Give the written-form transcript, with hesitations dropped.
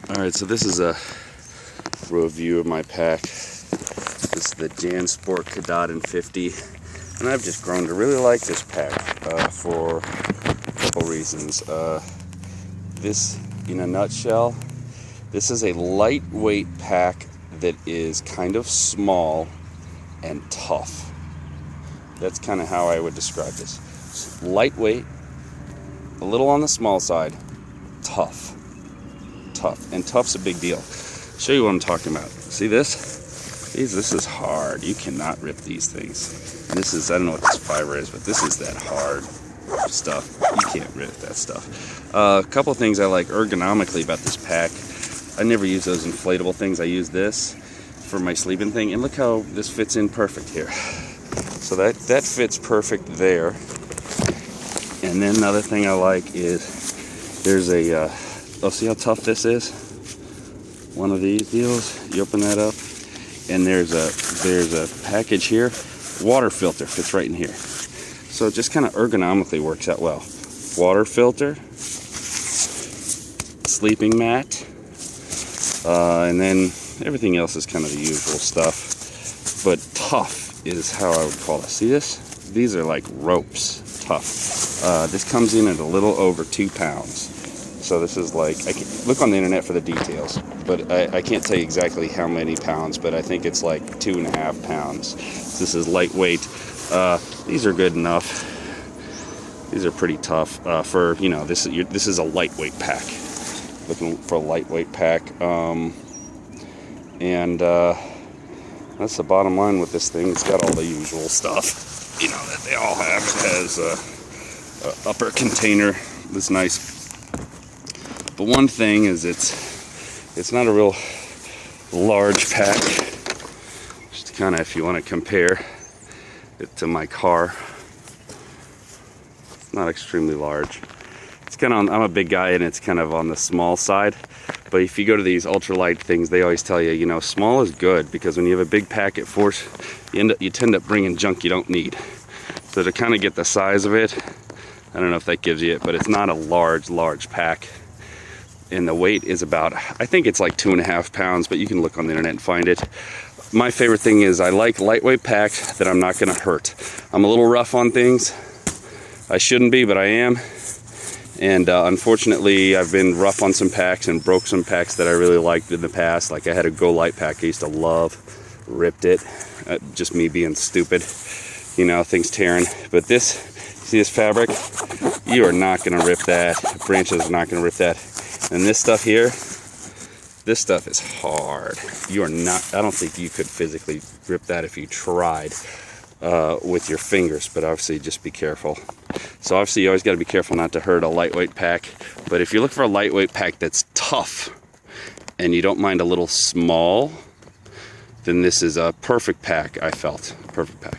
Alright, so this is a review of my pack. This is the Jansport Katahdin 50, and I've just grown to really like this pack for a couple reasons. This, in a nutshell, this is a lightweight pack that is kind of small and tough. That's kind of how I would describe this. It's lightweight, a little on the small side, tough. And tough's a big deal. Show you what I'm talking about. See this? This is hard. You cannot rip these things. This is, I don't know what this fiber is, but this is that hard stuff. You can't rip that stuff. A couple things I like ergonomically about this pack. I never use those inflatable things. I use this for my sleeping thing, and look how this fits in perfect here. So that fits perfect there. And then another thing I like is there's a oh, see how tough this is? One of these deals, you open that up, and there's a package here. Water filter fits right in here. So it just kind of ergonomically works out well. Water filter, sleeping mat, and then everything else is kind of the usual stuff. But tough is how I would call it. See this? These are like ropes, tough. This comes in at a little over 2 pounds. So this is like, I can look on the internet for the details, but I can't tell you exactly how many pounds, but I think it's like 2.5 pounds. This is lightweight. These are good enough. These are pretty tough for, this is a lightweight pack. Looking for a lightweight pack. That's the bottom line with this thing. It's got all the usual stuff, that they all have. It has a upper container that's nice. But one thing is it's not a real large pack. Just kind of, if you want to compare it to my car, it's not extremely large. It's kind of, I'm a big guy and it's kind of on the small side. But if you go to these ultralight things, they always tell you, small is good, because when you have a big pack at force, you tend up bringing junk you don't need. So to kind of get the size of it, I don't know if that gives you it, but it's not a large pack. And the weight is about, I think it's like 2.5 pounds, but you can look on the internet and find it. My favorite thing is I like lightweight packs that I'm not going to hurt. I'm a little rough on things. I shouldn't be, but I am. And unfortunately, I've been rough on some packs and broke some packs that I really liked in the past. Like I had a Go Light pack I used to love, ripped it. Just me being stupid, things tearing. But this, see this fabric? You are not going to rip that. Branches are not going to rip that. And this stuff here, this stuff is hard. You are not, I don't think you could physically rip that if you tried with your fingers, but obviously just be careful. So obviously you always got to be careful not to hurt a lightweight pack. But if you look for a lightweight pack that's tough and you don't mind a little small, then this is a perfect pack, I felt. Perfect pack.